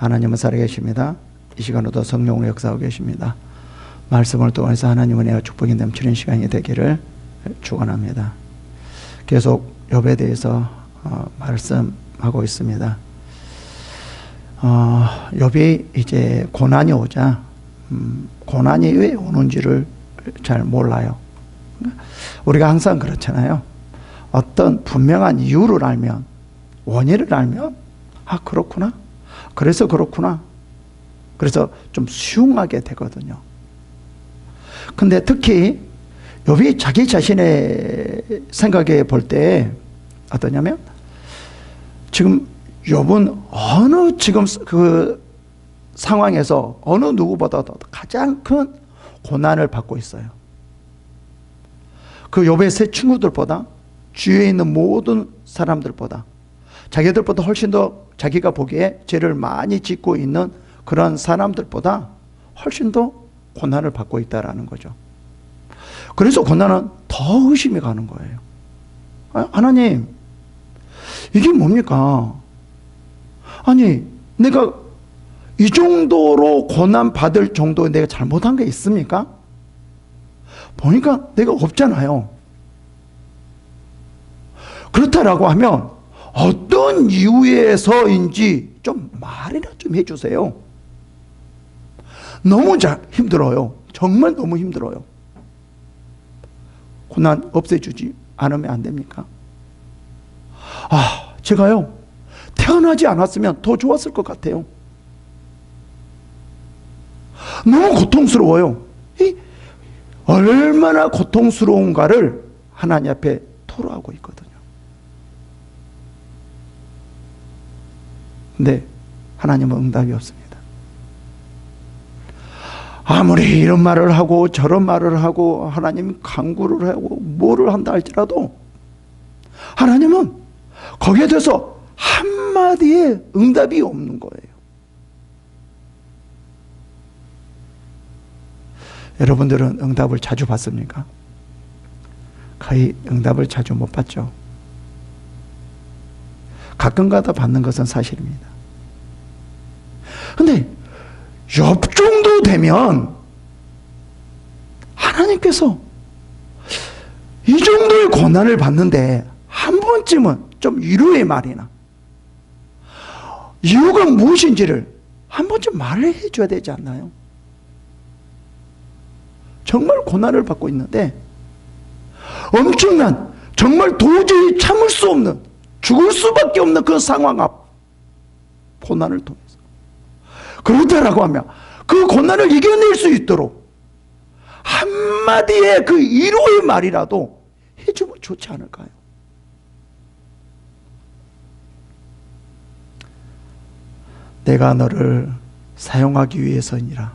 하나님은 살아계십니다. 이 시간에도 성령으로 역사하고 계십니다. 말씀을 통해서 하나님은 내가 축복이 넘치는 시간이 되기를 축원합니다. 계속 욥에 대해서 말씀하고 있습니다. 욥이 이제 고난이 오자 고난이 왜 오는지를 잘 몰라요. 우리가 항상 그렇잖아요. 어떤 분명한 이유를 알면, 원인을 알면, 아, 그렇구나. 그래서 그렇구나. 그래서 좀 수용하게 되거든요. 근데 특히 욥이 자기 자신의 생각에 볼 때 어떠냐면, 지금 욥은 어느 지금 그 상황에서 어느 누구보다도 가장 큰 고난을 받고 있어요. 그 욥의 세 친구들보다, 주위에 있는 모든 사람들보다, 자기들보다 훨씬 더 자기가 보기에 죄를 많이 짓고 있는 그런 사람들보다 훨씬 더 고난을 받고 있다라는 거죠. 그래서 고난은 더 의심이 가는 거예요. 하나님, 이게 뭡니까? 아니, 내가 이 정도로 고난 받을 정도에 내가 잘못한 게 있습니까? 보니까 내가 없잖아요. 그렇다라고 하면 어떤 이유에서인지 좀 말이나 좀 해주세요. 너무 힘들어요. 정말 너무 힘들어요. 고난 없애주지 않으면 안 됩니까? 제가요, 태어나지 않았으면 더 좋았을 것 같아요. 너무 고통스러워요. 얼마나 고통스러운가를 하나님 앞에 토로하고 있거든요. 근데 하나님은 응답이 없습니다. 아무리 이런 말을 하고 저런 말을 하고 하나님 강구를 하고 뭐를 한다 할지라도 하나님은 거기에 대해서 한마디의 응답이 없는 거예요. 여러분들은 응답을 자주 받습니까? 거의 응답을 자주 못 받죠. 가끔가다 받는 것은 사실입니다. 근데 욥 정도 되면 하나님께서 이 정도의 고난을 받는데 한 번쯤은 좀 위로의 말이나 이유가 무엇인지를 한 번쯤 말을 해줘야 되지 않나요? 정말 고난을 받고 있는데 엄청난, 정말 도저히 참을 수 없는, 죽을 수밖에 없는 그 상황 앞 고난을 통해서 그렇다라고 하면 그 고난을 이겨낼 수 있도록 한마디의 그 위로의 말이라도 해주면 좋지 않을까요? 내가 너를 사용하기 위해서니라.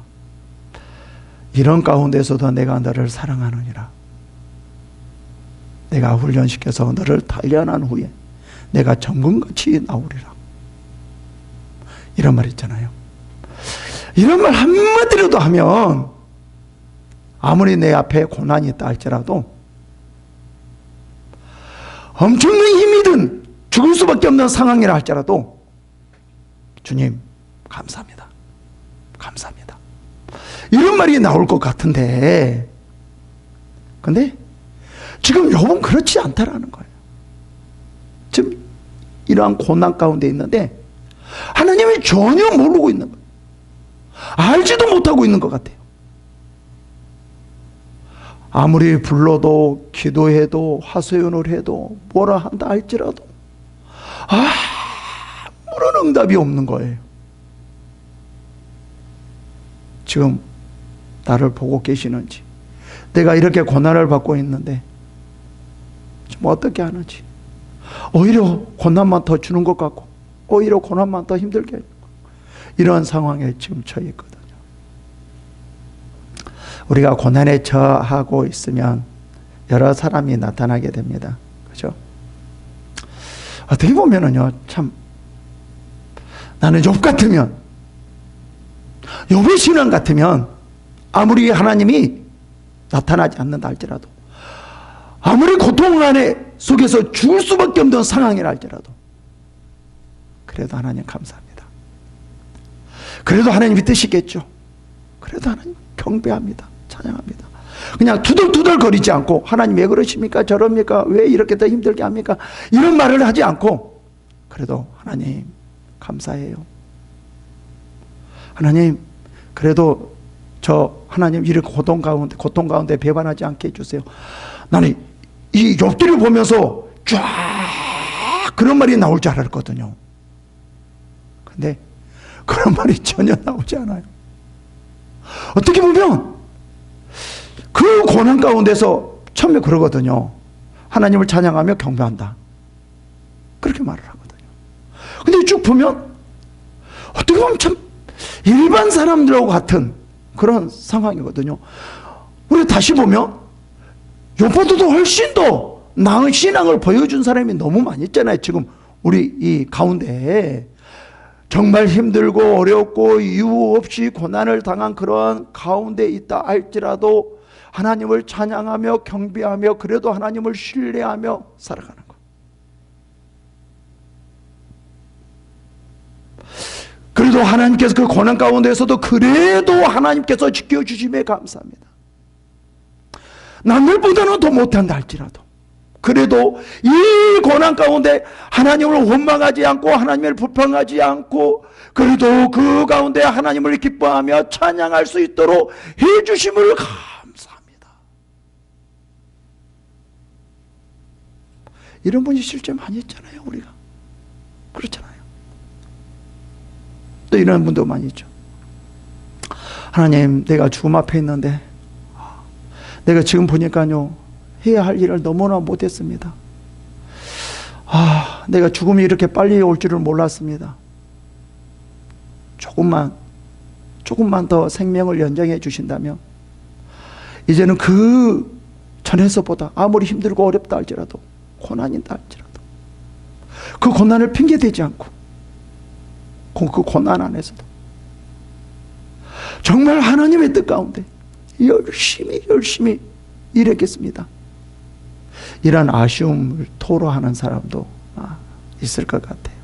이런 가운데서도 내가 너를 사랑하느니라. 내가 훈련시켜서 너를 단련한 후에 내가 정금같이 나오리라. 이런 말 있잖아요. 이런 말 한마디라도 하면 아무리 내 앞에 고난이 있다 할지라도 엄청난 힘이 든 죽을 수밖에 없는 상황이라 할지라도 주님 감사합니다. 감사합니다. 이런 말이 나올 것 같은데 근데 지금 욥은 그렇지 않다라는 거예요. 지금 이러한 고난 가운데 있는데 하나님이 전혀 모르고 있는 거예요. 알지도 못하고 있는 것 같아요. 아무리 불러도 기도해도 하소연을 해도 뭐라 한다 할지라도 아무런 응답이 없는 거예요. 지금 나를 보고 계시는지, 내가 이렇게 고난을 받고 있는데 좀 어떻게 하는지, 오히려 고난만 더 주는 것 같고 오히려 고난만 더 힘들게 하는 것, 이런 상황에 지금 처해 있거든요. 우리가 고난에 처하고 있으면 여러 사람이 나타나게 됩니다. 그죠? 어떻게 보면은요, 참 나는 욥 같으면, 욥의 신앙 같으면 아무리 하나님이 나타나지 않는다 할지라도, 아무리 고통 안에 속에서 죽을 수밖에 없는 상황이라 할지라도 그래도 하나님 감사합니다. 그래도 하나님이 뜻이겠죠. 그래도 하나님 경배합니다. 찬양합니다. 그냥 투덜투덜 거리지 않고 하나님 왜 그러십니까? 저럽니까? 왜 이렇게 더 힘들게 합니까? 이런 말을 하지 않고 그래도 하나님 감사해요. 하나님 그래도 저 하나님 이런 고통 가운데 배반하지 않게 해주세요. 나는 이 욥기를 보면서 쫙 그런 말이 나올 줄 알았거든요. 근데 그런 말이 전혀 나오지 않아요. 어떻게 보면 그 고난 가운데서 처음에 그러거든요. 하나님을 찬양하며 경배한다. 그렇게 말을 하거든요. 근데 쭉 보면 어떻게 보면 참 일반 사람들하고 같은 그런 상황이거든요. 우리 다시 보면 욥보다도 훨씬 더 나은 신앙을 보여준 사람이 너무 많이 있잖아요. 지금 우리 이 가운데 정말 힘들고 어렵고 이유 없이 고난을 당한 그러한 가운데 있다 할지라도 하나님을 찬양하며 경배하며 그래도 하나님을 신뢰하며 살아가는 것. 그래도 하나님께서 그 고난 가운데서도 그래도 하나님께서 지켜주심에 감사합니다. 남들보다는 더 못한다 할지라도 그래도 이 고난 가운데 하나님을 원망하지 않고 하나님을 불평하지 않고 그래도 그 가운데 하나님을 기뻐하며 찬양할 수 있도록 해주심을 감사합니다. 이런 분이 실제 많이 있잖아요. 우리가 그렇잖아요. 또 이런 분도 많이 있죠. 하나님 내가 죽음 앞에 있는데 내가 지금 보니까요 해야 할 일을 너무나 못했습니다. 내가 죽음이 이렇게 빨리 올 줄을 몰랐습니다. 조금만 더 생명을 연장해 주신다면 이제는 그 전에서보다 아무리 힘들고 어렵다 할지라도 고난이다 할지라도 그 고난을 핑계대지 않고 그 고난 안에서도 정말 하나님의 뜻 가운데 열심히 일했겠습니다. 이런 아쉬움을 토로하는 사람도 있을 것 같아요.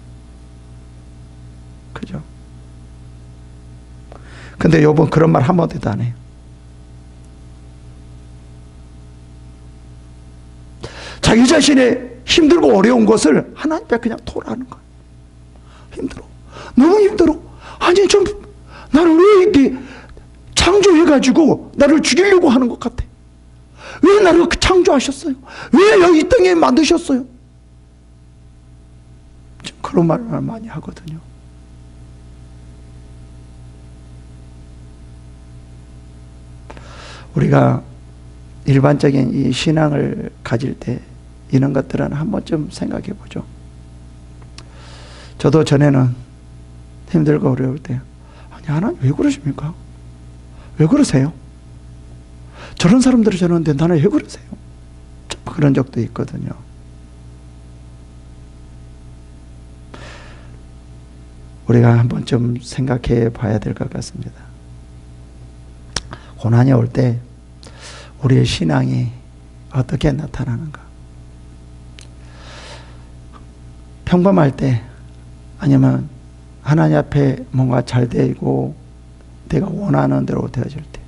그죠? 근데 욥은 그런 말 한마디도 안 해요. 자기 자신의 힘들고 어려운 것을 하나님 앞에 그냥 토로하는 거예요. 힘들어. 너무 힘들어. 아니 좀 나를 왜 이렇게 창조해가지고 나를 죽이려고 하는 것 같아. 왜 나를 창조하셨어요? 왜 여기 이 땅에 만드셨어요? 그런 말을 많이 하거든요. 우리가 일반적인 이 신앙을 가질 때 이런 것들은 한 번쯤 생각해 보죠. 저도 전에는 힘들고 어려울 때 아니 하나님 왜 그러십니까? 왜 그러세요? 저런 사람들이 저러는데 나는 왜 그러세요? 그런 적도 있거든요. 우리가 한 번쯤 생각해 봐야 될 것 같습니다. 고난이 올 때 우리의 신앙이 어떻게 나타나는가? 평범할 때 아니면 하나님 앞에 뭔가 잘 되고 내가 원하는 대로 되어질 때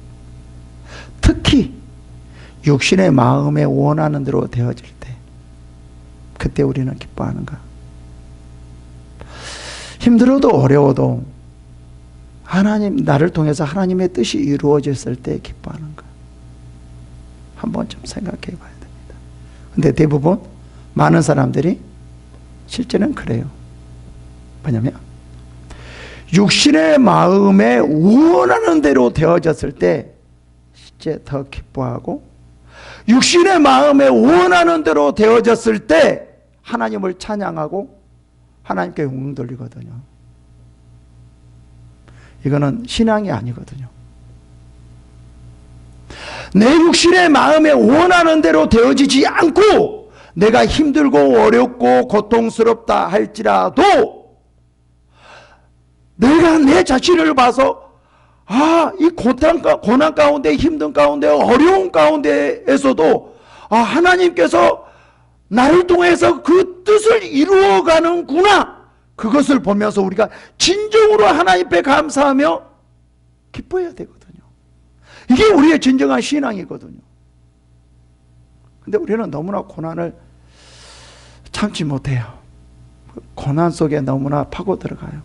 특히 육신의 마음에 원하는 대로 되어질 때 그때 우리는 기뻐하는가? 힘들어도 어려워도 하나님 나를 통해서 하나님의 뜻이 이루어졌을 때 기뻐하는가? 한 번쯤 생각해 봐야 됩니다. 근데 대부분 많은 사람들이 실제는 그래요. 왜냐면 육신의 마음에 원하는 대로 되어졌을 때 실제 더 기뻐하고 육신의 마음에 원하는 대로 되어졌을 때 하나님을 찬양하고 하나님께 영광 돌리거든요. 이거는 신앙이 아니거든요. 내 육신의 마음에 원하는 대로 되어지지 않고 내가 힘들고 어렵고 고통스럽다 할지라도 내가 내 자신을 봐서 이 고난 가운데 힘든 가운데 어려운 가운데에서도 하나님께서 나를 통해서 그 뜻을 이루어가는구나. 그것을 보면서 우리가 진정으로 하나님 앞에 감사하며 기뻐해야 되거든요. 이게 우리의 진정한 신앙이거든요. 근데 우리는 너무나 고난을 참지 못해요. 고난 속에 너무나 파고 들어가요.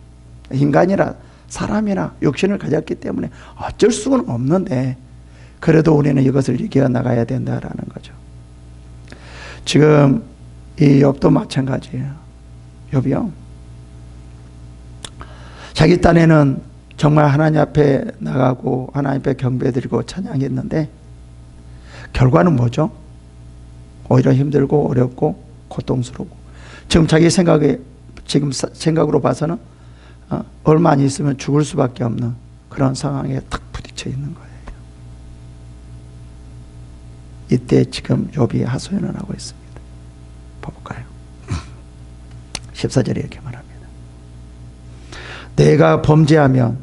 인간이라 사람이나 육신을 가졌기 때문에 어쩔 수는 없는데 그래도 우리는 이것을 이겨나가야 된다라는 거죠. 지금 이 욥도 마찬가지예요. 욥이요, 자기 딴에는 정말 하나님 앞에 나가고 하나님 앞에 경배드리고 찬양했는데 결과는 뭐죠? 오히려 힘들고 어렵고 고통스럽고, 지금 자기 생각으로 봐서는 얼마 안 있으면 죽을 수밖에 없는 그런 상황에 탁 부딪혀 있는 거예요. 이때 지금 욥이 하소연을 하고 있습니다. 봐볼까요? 14절에 이렇게 말합니다. 내가 범죄하면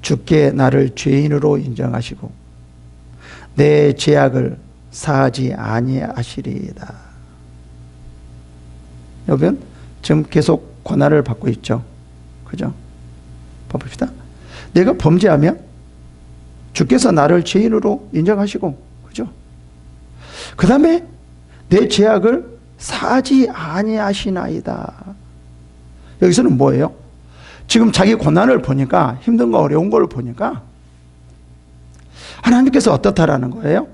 주께 나를 죄인으로 인정하시고 내 죄악을 사하지 아니하시리이다. 욥은 지금 계속 고난을 받고 있죠. 그죠? 봐봅시다. 내가 범죄하면 주께서 나를 죄인으로 인정하시고, 그죠? 그 다음에 내 죄악을 사하지 아니하시나이다. 여기서는 뭐예요? 지금 자기 고난을 보니까, 힘든 거 어려운 걸 보니까 하나님께서 어떻다라는 거예요?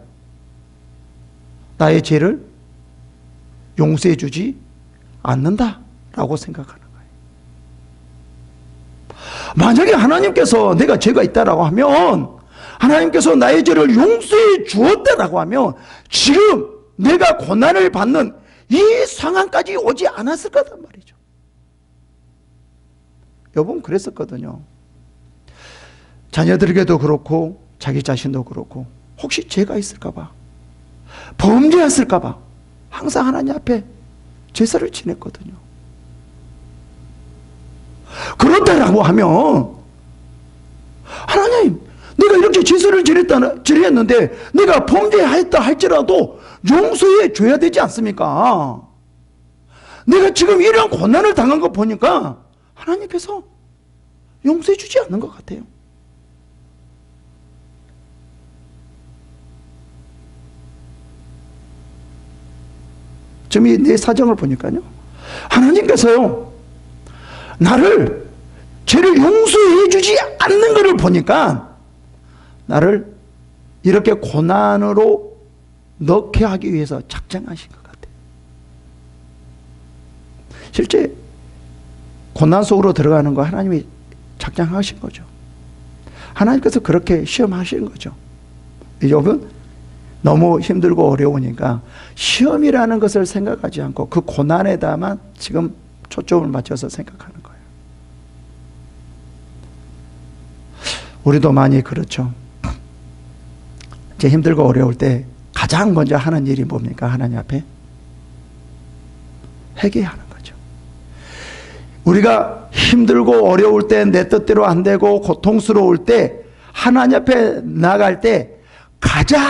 나의 죄를 용서해 주지 않는다라고 생각하는 거예요. 만약에 하나님께서 내가 죄가 있다라고 하면, 하나님께서 나의 죄를 용서해 주었다라고 하면 지금 내가 고난을 받는 이 상황까지 오지 않았을 거란 말이죠. 욥은 그랬었거든요. 자녀들에게도 그렇고 자기 자신도 그렇고 혹시 죄가 있을까 봐, 범죄했을까 봐 항상 하나님 앞에 제사를 지냈거든요. 그렇다라고 하면 하나님, 내가 이렇게 제사를 지냈는데 내가 범죄했다 할지라도 용서해 줘야 되지 않습니까? 내가 지금 이런 고난을 당한 거 보니까 하나님께서 용서해 주지 않는 것 같아요. 지금 이 내 사정을 보니까요, 하나님께서요 나를 죄를 용서해 주지 않는 것을 보니까 나를 이렇게 고난으로 넣게 하기 위해서 작정하신 것 같아요. 실제 고난 속으로 들어가는 거 하나님이 작정하신 거죠. 하나님께서 그렇게 시험하신 거죠. 욥은 너무 힘들고 어려우니까 시험이라는 것을 생각하지 않고 그 고난에다만 지금 초점을 맞춰서 생각하는 거예요. 우리도 많이 그렇죠. 이제 힘들고 어려울 때 가장 먼저 하는 일이 뭡니까? 하나님 앞에 회개하는 거죠. 우리가 힘들고 어려울 때, 내 뜻대로 안 되고 고통스러울 때 하나님 앞에 나갈 때 가장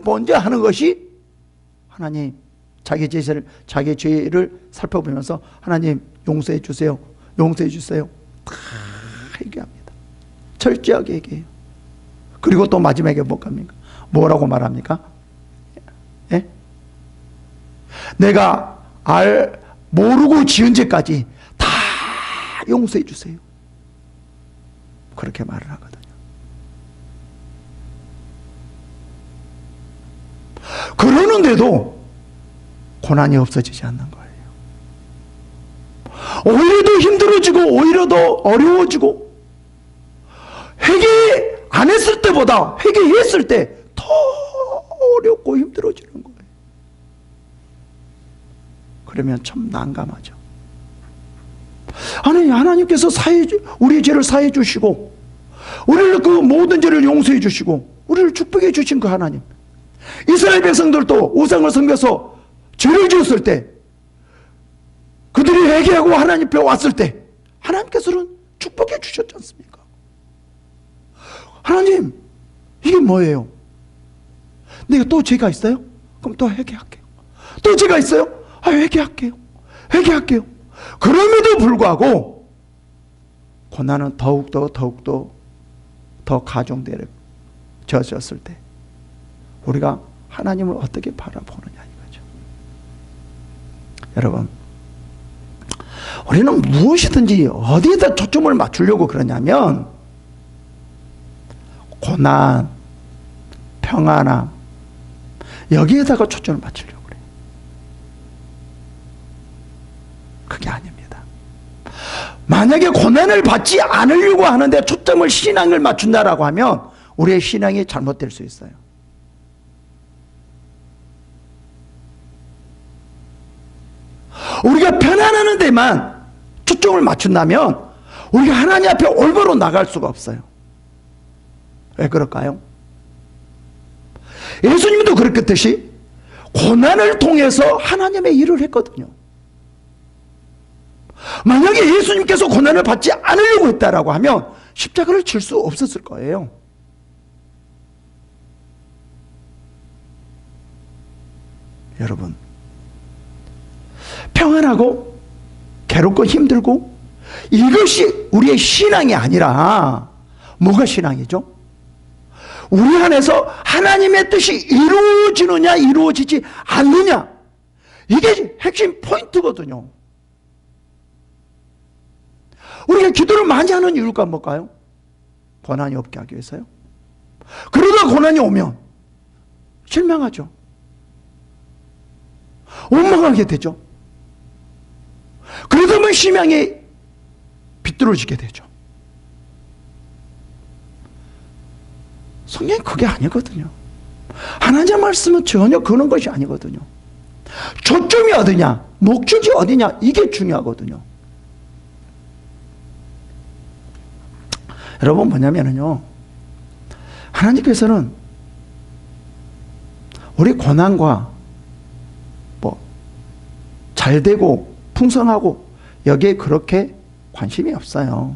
먼저 하는 것이, 하나님, 자기 죄를 살펴보면서 하나님 용서해 주세요, 용서해 주세요, 다 얘기합니다. 철저하게 얘기해요. 그리고 또 마지막에 뭐라고 말합니까? 예? 내가 모르고 지은 죄까지 다 용서해 주세요. 그렇게 말을 하거든요. 그러는데도 고난이 없어지지 않는 거예요. 오히려 더 힘들어지고 오히려 더 어려워지고, 회개 안 했을 때보다 회개했을 때 더 어렵고 힘들어지는 거예요. 그러면 참 난감하죠. 아니, 하나님께서 우리의 죄를 사해 주시고 우리를 그 모든 죄를 용서해 주시고 우리를 축복해 주신 그 하나님, 이스라엘 백성들도 우상을 섬겨서 죄를 지었을 때, 그들이 회개하고 하나님 앞에 왔을 때 하나님께서는 축복해 주셨지 않습니까? 하나님, 이게 뭐예요? 내가 또 죄가 있어요? 그럼 또 회개할게요. 또 죄가 있어요? 회개할게요. 회개할게요. 그럼에도 불구하고 고난은 더욱더 더 가중되어졌을 때 우리가 하나님을 어떻게 바라보느냐 이거죠. 여러분, 우리는 무엇이든지 어디에다 초점을 맞추려고 그러냐면 고난, 평안함, 여기에다가 초점을 맞추려고 그래요. 그게 아닙니다. 만약에 고난을 받지 않으려고 하는데 초점을 신앙을 맞춘다라고 하면 우리의 신앙이 잘못될 수 있어요. 우리가 편안하는 데만 초점을 맞춘다면 우리가 하나님 앞에 올바로 나갈 수가 없어요. 왜 그럴까요? 예수님도 그렇듯이 고난을 통해서 하나님의 일을 했거든요. 만약에 예수님께서 고난을 받지 않으려고 했다라고 하면 십자가를 칠 수 없었을 거예요. 여러분, 평안하고 괴롭고 힘들고 이것이 우리의 신앙이 아니라 뭐가 신앙이죠? 우리 안에서 하나님의 뜻이 이루어지느냐 이루어지지 않느냐, 이게 핵심 포인트거든요. 우리가 기도를 많이 하는 이유가 뭘까요? 고난이 없게 하기 위해서요. 그러다 고난이 오면 실망하죠. 원망하게 되죠. 그러다 보면 희망이 비뚤어지게 되죠. 성경이 그게 아니거든요. 하나님의 말씀은 전혀 그런 것이 아니거든요. 초점이 어디냐, 목적이 어디냐, 이게 중요하거든요. 여러분, 뭐냐면요, 하나님께서는 우리 고난과 잘되고 풍성하고 여기에 그렇게 관심이 없어요.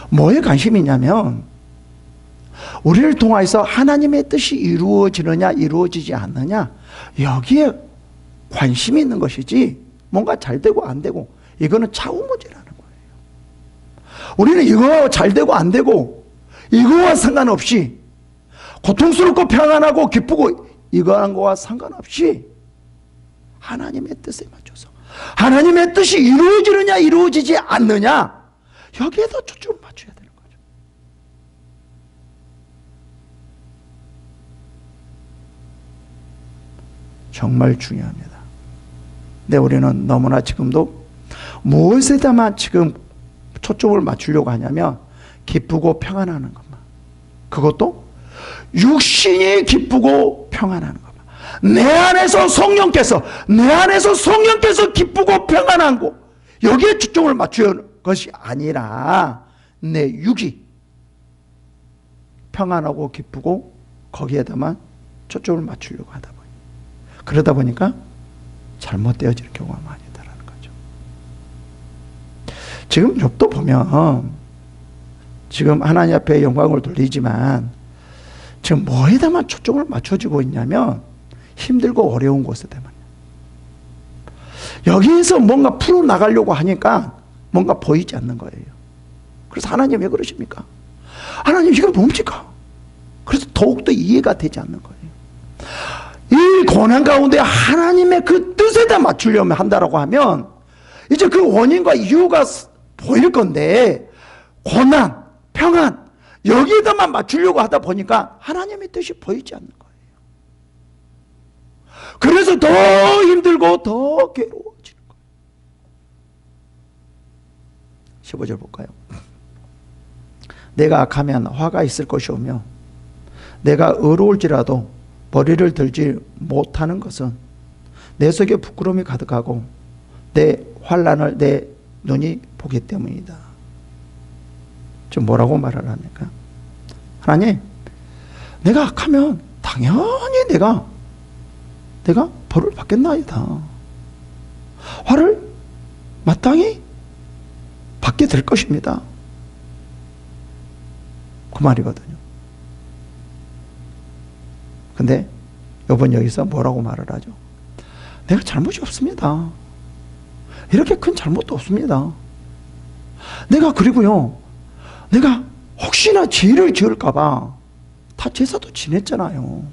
뭐에 관심이 있냐면 우리를 통해서 하나님의 뜻이 이루어지느냐 이루어지지 않느냐, 여기에 관심이 있는 것이지 뭔가 잘되고 안되고 이거는 차후 문제라는 거예요. 우리는 이거 잘되고 안되고 이거와 상관없이, 고통스럽고 평안하고 기쁘고 이거한 거와 상관없이 하나님의 뜻에 맞춰서 하나님의 뜻이 이루어지느냐 이루어지지 않느냐, 여기에다 초점을 맞춰야 되는 거죠. 정말 중요합니다. 근데 우리는 너무나 지금도 무엇에다만 지금 초점을 맞추려고 하냐면 기쁘고 평안하는 것만, 그것도 육신이 기쁘고 평안하는 것만, 내 안에서 성령께서 기쁘고 평안한 거, 여기에 초점을 맞추는 것이 아니라 내 육이 평안하고 기쁘고 거기에다만 초점을 맞추려고 하다 보니, 그러다 보니까 잘못되어지는 경우가 많이 있다는 거죠. 지금 욥도 보면 지금 하나님 앞에 영광을 돌리지만 지금 뭐에다만 초점을 맞춰지고 있냐면 힘들고 어려운 곳에다만. 여기에서 뭔가 풀어나가려고 하니까 뭔가 보이지 않는 거예요. 그래서 하나님 왜 그러십니까? 하나님 이거 뭡니까? 그래서 더욱더 이해가 되지 않는 거예요. 이 고난 가운데 하나님의 그 뜻에다 맞추려면 한다라고 하면 이제 그 원인과 이유가 보일 건데, 고난, 평안 여기에다만 맞추려고 하다 보니까 하나님의 뜻이 보이지 않는 거예요. 그래서 더 힘들고 더 괴로워지는 거예요. 15절 볼까요? 내가 악하면 화가 있을 것이오며 내가 의로울지라도 머리를 들지 못하는 것은 내 속에 부끄러움이 가득하고 내 환난을 내 눈이 보기 때문이다. 좀 뭐라고 말을 합니까? 하나님, 내가 악하면 당연히 내가 벌을 받겠나이다. 화를 마땅히 받게 될 것입니다. 그 말이거든요. 근데 욥은 여기서 뭐라고 말을 하죠? 내가 잘못이 없습니다. 이렇게 큰 잘못도 없습니다. 내가 그리고요, 내가 혹시나 죄를 지을까봐 다 제사도 지냈잖아요.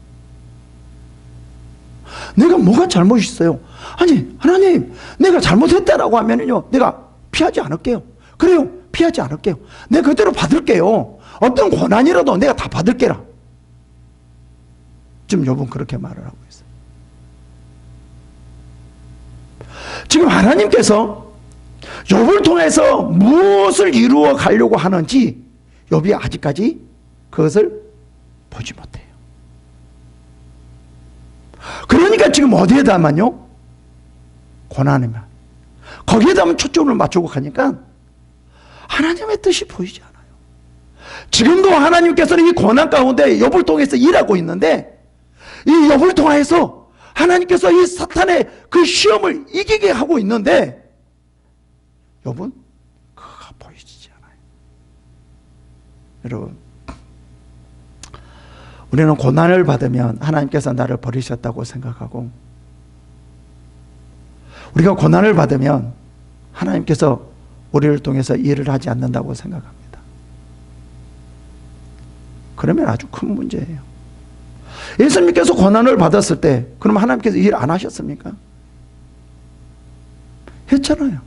내가 뭐가 잘못 있어요? 아니, 하나님, 내가 잘못했다라고 하면요, 내가 피하지 않을게요. 그래요, 피하지 않을게요. 내가 그대로 받을게요. 어떤 고난이라도 내가 다 받을게라. 지금 욥은 그렇게 말을 하고 있어요. 지금 하나님께서 욥을 통해서 무엇을 이루어 가려고 하는지 욥이 아직까지 그것을 보지 못해요. 그러니까 지금 어디에다만요? 고난에만. 거기에다만 초점을 맞추고 가니까 하나님의 뜻이 보이지 않아요. 지금도 하나님께서는 이 고난 가운데 욥을 통해서 일하고 있는데, 이 욥을 통해서 하나님께서 이 사탄의 그 시험을 이기게 하고 있는데 욥은 그거가 보이지 않아요. 여러분, 우리는 고난을 받으면 하나님께서 나를 버리셨다고 생각하고, 우리가 고난을 받으면 하나님께서 우리를 통해서 일을 하지 않는다고 생각합니다. 그러면 아주 큰 문제예요. 예수님께서 고난을 받았을 때 그럼 하나님께서 일 안 하셨습니까? 했잖아요.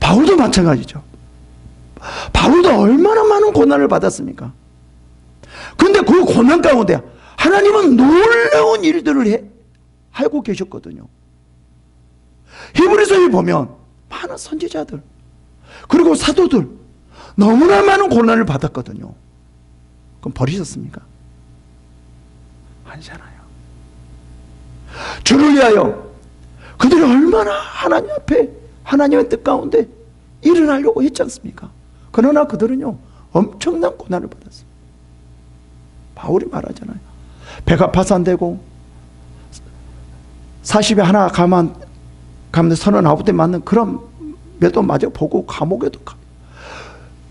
바울도 마찬가지죠. 바울도 얼마나 많은 고난을 받았습니까? 근데 그 고난 가운데 하나님은 놀라운 일들을 하고 계셨거든요. 히브리서에 보면 많은 선지자들 그리고 사도들 너무나 많은 고난을 받았거든요. 그럼 버리셨습니까? 아니잖아요. 주를 위하여 그들이 얼마나 하나님 앞에 하나님의 뜻 가운데 일어나려고 했지 않습니까? 그러나 그들은요 엄청난 고난을 받았습니다. 바울이 말하잖아요. 배가 파산되고 40에 하나 가면 39대 맞는 그런 몇도 맞아 보고 감옥에도 가.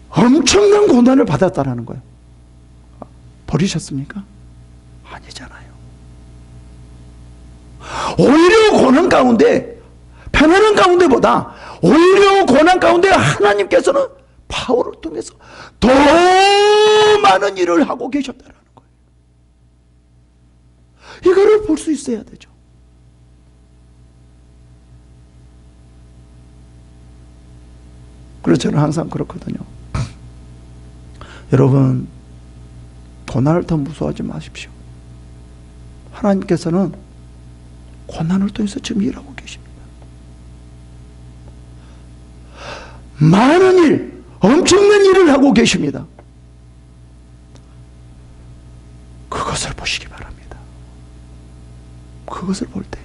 엄청난 고난을 받았다라는 거예요. 버리셨습니까? 아니잖아요. 오히려 고난 가운데, 편안한 가운데보다 오히려 고난 가운데 하나님께서는 바울을 통해서 더 많은 일을 하고 계셨다라는 거예요. 이거를 볼 수 있어야 되죠. 그래서 저는 항상 그렇거든요. 여러분, 고난을 더 무서워하지 마십시오. 하나님께서는 고난을 통해서 지금 일하고 계십니다. 많은 일, 엄청난 일을 하고 계십니다. 그것을 보시기 바랍니다. 그것을 볼 때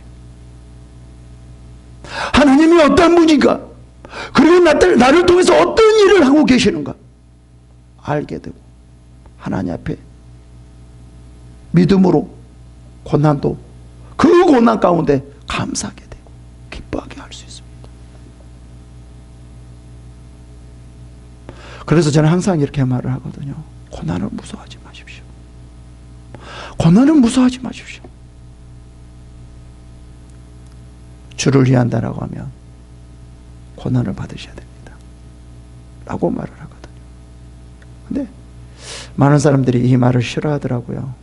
하나님이 어떤 분인가, 그리고 나를 통해서 어떤 일을 하고 계시는가 알게 되고, 하나님 앞에 믿음으로 고난도 그 고난 가운데 감사하게 되고 기뻐하게 할 수 있습니다. 그래서 저는 항상 이렇게 말을 하거든요. 고난을 무서워하지 마십시오. 고난을 무서워하지 마십시오. 주를 위한다라고 하면 고난을 받으셔야 됩니다. 라고 말을 하거든요. 근데 많은 사람들이 이 말을 싫어하더라고요.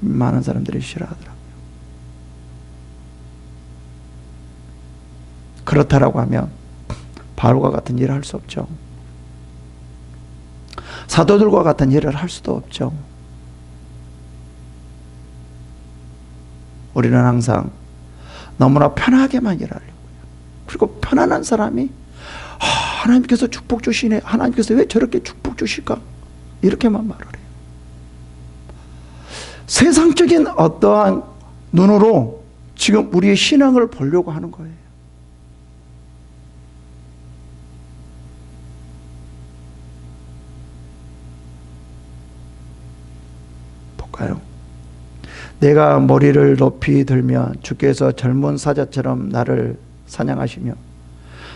많은 사람들이 싫어하더라고요. 그렇다라고 하면 바울과 같은 일을 할 수 없죠. 사도들과 같은 일을 할 수도 없죠. 우리는 항상 너무나 편하게만 일하려고요. 그리고 편안한 사람이 하나님께서 축복 주시네, 하나님께서 왜 저렇게 축복 주실까, 이렇게만 말을 해요. 세상적인 어떠한 눈으로 지금 우리의 신앙을 보려고 하는 거예요. 볼까요? 내가 머리를 높이 들면 주께서 젊은 사자처럼 나를 사냥하시며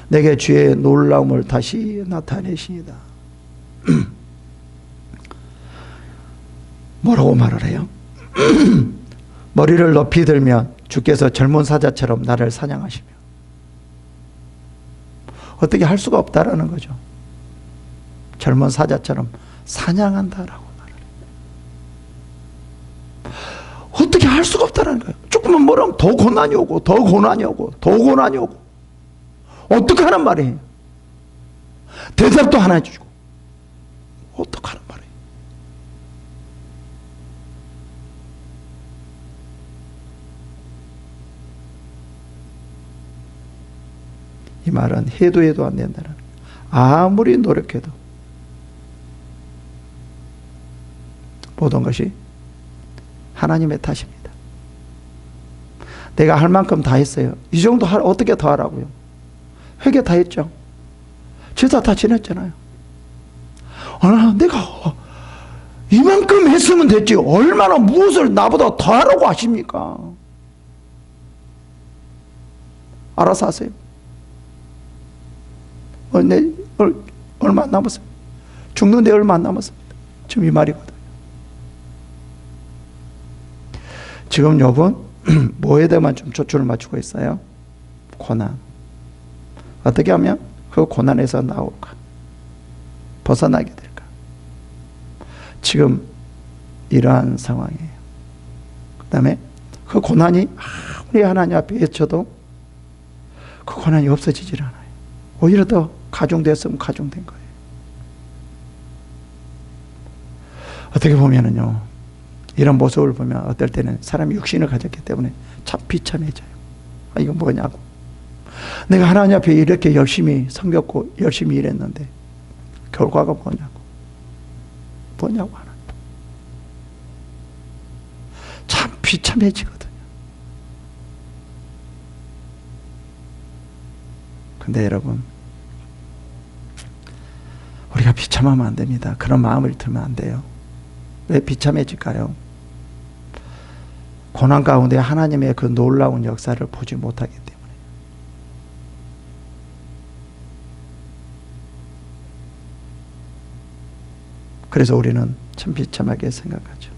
내게 주의 놀라움을 다시 나타내시니다. 뭐라고 말을 해요? 머리를 높이 들면 주께서 젊은 사자처럼 나를 사냥하시며, 어떻게 할 수가 없다라는 거죠. 젊은 사자처럼 사냥한다라고 말을 해요. 어떻게 할 수가 없다라는 거예요. 조금만 뭐라면 더 고난이 오고 더 고난이 오고 더 고난이 오고 어떻게 하란 말이에요. 대답도 하나 해주고 어떻게 하란 말이에요. 이 말은 해도 해도 안 된다는 거예요. 아무리 노력해도 모든 것이 하나님의 탓입니다. 내가 할 만큼 다 했어요. 이 정도 어떻게 더 하라고요? 회개 다 했죠. 제사 다 지냈잖아요. 내가 이만큼 했으면 됐지 얼마나 무엇을 나보다 더 하라고 하십니까? 알아서 하세요. 얼마 안 남았어요. 죽는데 얼마 안 남았습니다. 지금 이 말이거든요. 지금 여러분 뭐에 대해만 좀 초점을 맞추고 있어요? 고난. 어떻게 하면 그 고난에서 나올까? 벗어나게 될까? 지금 이러한 상황이에요. 그 다음에 그 고난이 아무리 하나님 앞에 외쳐도 그 고난이 없어지질 않아요. 오히려 더 가중됐으면 가중된 거예요. 어떻게 보면은요, 이런 모습을 보면 어떨 때는 사람이 육신을 가졌기 때문에 참 비참해져요. 이건 뭐냐고. 내가 하나님 앞에 이렇게 열심히 섬겼고 열심히 일했는데 결과가 뭐냐고. 뭐냐고 하나님. 참 비참해지거든요. 근데 여러분, 우리가 비참하면 안 됩니다. 그런 마음을 들면 안 돼요. 왜 비참해질까요? 고난 가운데 하나님의 그 놀라운 역사를 보지 못하기 때문에. 그래서 우리는 참 비참하게 생각하죠.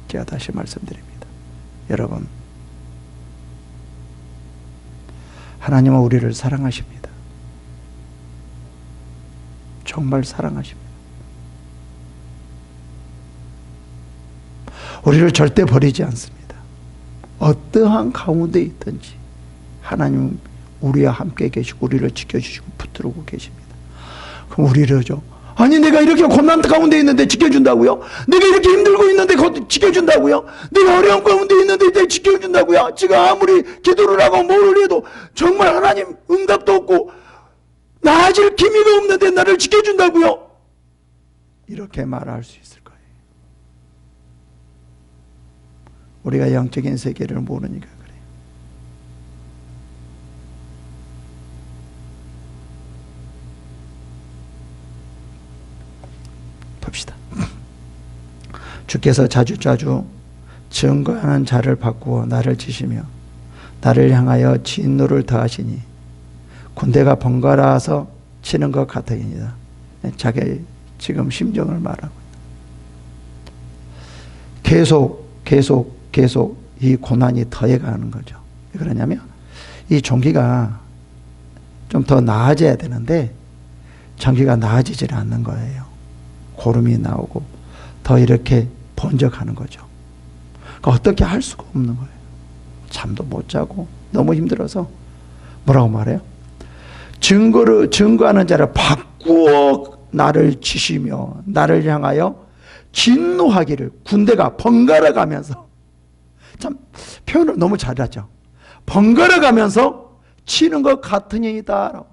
제가 다시 말씀드립니다. 여러분, 하나님은 우리를 사랑하십니다. 정말 사랑하십니다. 우리를 절대 버리지 않습니다. 어떠한 가운데 있든지 하나님은 우리와 함께 계시고 우리를 지켜주시고 붙들고 계십니다. 그럼 우리를요, 아니 내가 이렇게 고난 가운데 있는데 지켜준다고요? 내가 이렇게 힘들고 있는데 지켜준다고요? 내가 어려운 가운데 있는데 지켜준다고요? 지금 아무리 기도를 하고 뭘 해도 정말 하나님 응답도 없고 나아질 기미가 없는데 나를 지켜준다고요? 이렇게 말할 수 있을 거예요. 우리가 영적인 세계를 모르니까 그래요. 봅시다. 주께서 자주자주 증거하는 자를 바꾸어 나를 치시며 나를 향하여 진노를 더하시니 군대가 번갈아서 치는 것 같으니이다. 자기 지금 심정을 말하고 계속 이 고난이 더해가는 거죠. 왜 그러냐면 이 종기가 좀 더 나아져야 되는데 종기가 나아지질 않는 거예요. 고름이 나오고 더 이렇게 번져가는 거죠. 그러니까 어떻게 할 수가 없는 거예요. 잠도 못 자고 너무 힘들어서 뭐라고 말해요? 증거하는 자를 바꾸어 나를 치시며 나를 향하여 진노하기를, 군대가 번갈아 가면서, 참 표현을 너무 잘하죠. 번갈아 가면서 치는 것 같으니이다.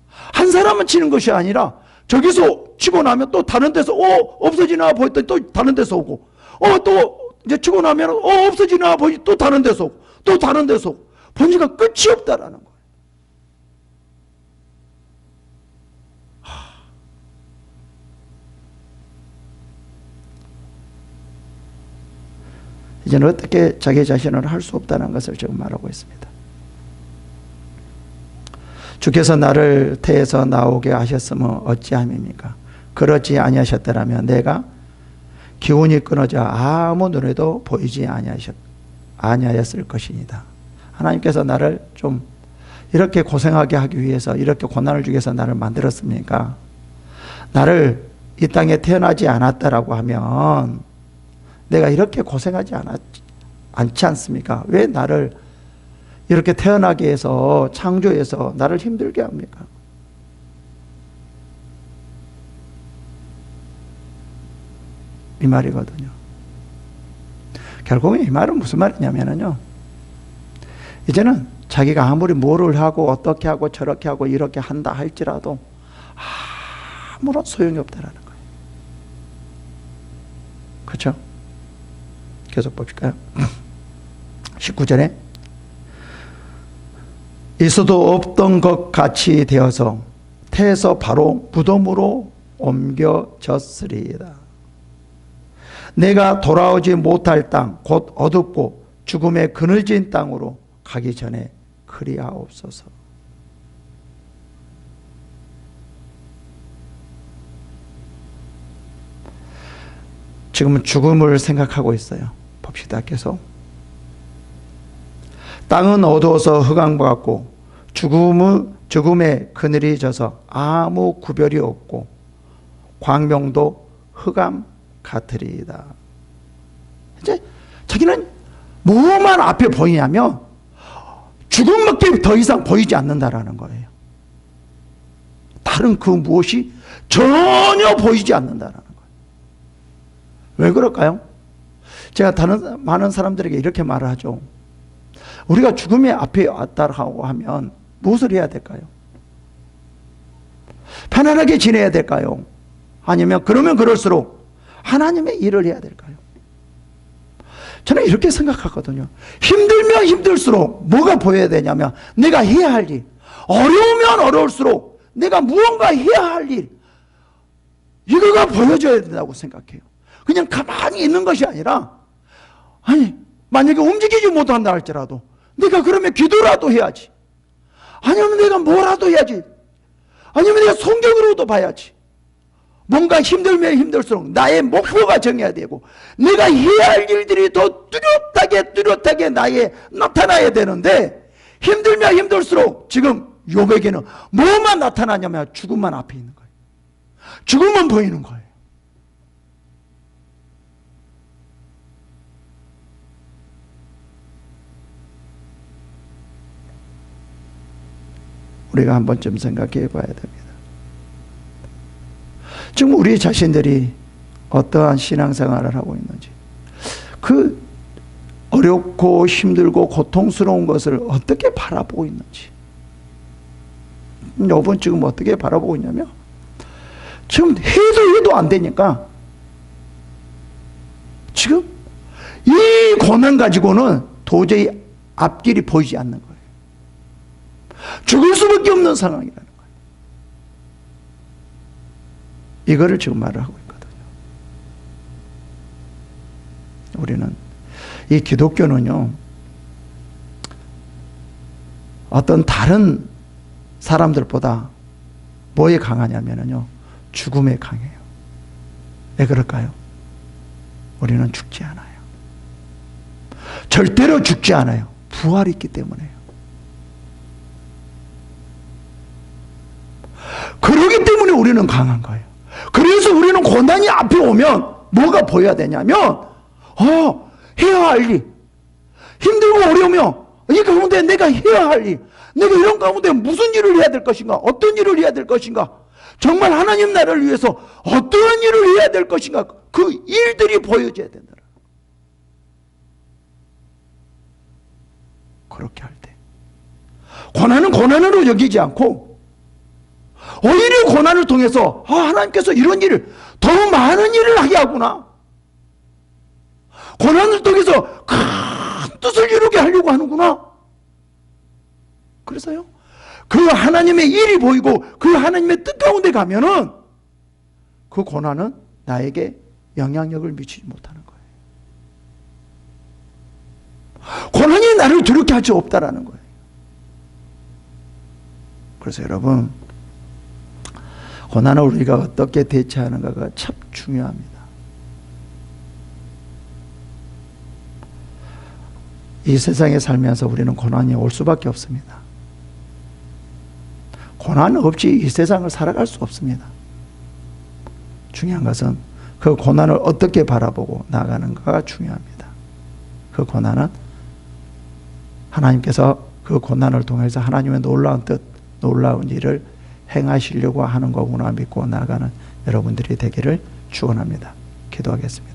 한 사람은 치는 것이 아니라 저기서 치고 나면 또 다른 데서 없어지나 보였더니 또 다른 데서 오고, 또 이제 치고 나면 없어지나 보이 또 다른 데서 오고, 또 다른 데서 오고, 보니까 끝이 없다라는 거예요. 이제는 어떻게 자기 자신을 할 수 없다는 것을 지금 말하고 있습니다. 주께서 나를 태에서 나오게 하셨으면 어찌함입니까? 그렇지 아니하셨더라면 내가 기운이 끊어져 아무 눈에도 보이지 아니하였을 것이니다. 하나님께서 나를 좀 이렇게 고생하게 하기 위해서, 이렇게 고난을 주기 위해서 나를 만들었습니까? 나를 이 땅에 태어나지 않았다라고 하면 내가 이렇게 고생하지 않지 않습니까? 왜 나를 이렇게 태어나게 해서, 창조해서 나를 힘들게 합니까? 이 말이거든요. 결국은 이 말은 무슨 말이냐면요, 이제는 자기가 아무리 뭐를 하고 어떻게 하고 저렇게 하고 이렇게 한다 할지라도 아무런 소용이 없다라는 거예요. 그렇죠? 계속 봅시까요? 19절에 있어도 없던 것 같이 되어서 태에서 바로 무덤으로 옮겨졌으리이다. 내가 돌아오지 못할 땅 곧 어둡고 죽음에 그늘진 땅으로 가기 전에 그리하옵소서. 지금은 죽음을 생각하고 있어요. 봅시다. 계속. 땅은 어두워서 흑암과 같고 죽음의 그늘이 져서 아무 구별이 없고 광명도 흑암 같으리이다. 이제 자기는 뭐만 앞에 보이냐면 죽음밖에 더 이상 보이지 않는다라는 거예요. 다른 그 무엇이 전혀 보이지 않는다라는 거예요. 왜 그럴까요? 제가 다른 많은 사람들에게 이렇게 말을 하죠. 우리가 죽음의 앞에 왔다고 하면 무엇을 해야 될까요? 편안하게 지내야 될까요? 아니면 그러면 그럴수록 하나님의 일을 해야 될까요? 저는 이렇게 생각하거든요. 힘들면 힘들수록 뭐가 보여야 되냐면 내가 해야 할 일, 어려우면 어려울수록 내가 무언가 해야 할 일, 이거가 보여져야 된다고 생각해요. 그냥 가만히 있는 것이 아니라, 아니 만약에 움직이지 못한다 할지라도 내가 그러면 기도라도 해야지, 아니면 내가 뭐라도 해야지, 아니면 내가 성경으로도 봐야지. 뭔가 힘들면 힘들수록 나의 목표가 정해야 되고 내가 해야 할 일들이 더 뚜렷하게 나타나야 되는데, 힘들면 힘들수록 지금 욥에게는 뭐만 나타나냐면 죽음만 앞에 있는 거예요. 죽음만 보이는 거예요. 우리가 한 번쯤 생각해 봐야 됩니다. 지금 우리 자신들이 어떠한 신앙생활을 하고 있는지, 그 어렵고 힘들고 고통스러운 것을 어떻게 바라보고 있는지. 여러분 지금 어떻게 바라보고 있냐면, 지금 해도 안 되니까 지금 이 고난 가지고는 도저히 앞길이 보이지 않는 거예요. 죽을 수밖에 없는 상황이라는 거예요. 이거를 지금 말을 하고 있거든요. 우리는, 이 기독교는요, 어떤 다른 사람들보다 뭐에 강하냐면요, 죽음에 강해요. 왜 그럴까요? 우리는 죽지 않아요. 절대로 죽지 않아요. 부활이 있기 때문에요. 그러기 때문에 우리는 강한 거예요. 그래서 우리는 고난이 앞에 오면 뭐가 보여야 되냐면, 해야 할 일, 힘들고 어려우면 이 가운데 내가 해야 할 일, 내가 이런 가운데 무슨 일을 해야 될 것인가, 어떤 일을 해야 될 것인가, 정말 하나님 나라를 위해서 어떤 일을 해야 될 것인가, 그 일들이 보여져야 된다. 그렇게 할 때 고난은 고난으로 여기지 않고 오히려 고난을 통해서 하나님께서 이런 일을, 더 많은 일을 하게 하구나, 고난을 통해서 큰 뜻을 이루게 하려고 하는구나. 그래서요, 그 하나님의 일이 보이고 그 하나님의 뜻 가운데 가면은 그 고난은 나에게 영향력을 미치지 못하는 거예요. 고난이 나를 두렵게 할 수 없다라는 거예요. 그래서 여러분, 고난을 우리가 어떻게 대처하는가가 참 중요합니다. 이 세상에 살면서 우리는 고난이 올 수밖에 없습니다. 고난 없이 이 세상을 살아갈 수 없습니다. 중요한 것은 그 고난을 어떻게 바라보고 나가는가가 중요합니다. 그 고난은 하나님께서 그 고난을 통해서 하나님의 놀라운 뜻, 놀라운 일을 행하시려고 하는 거구나 믿고 나가는 여러분들이 되기를 축원합니다. 기도하겠습니다.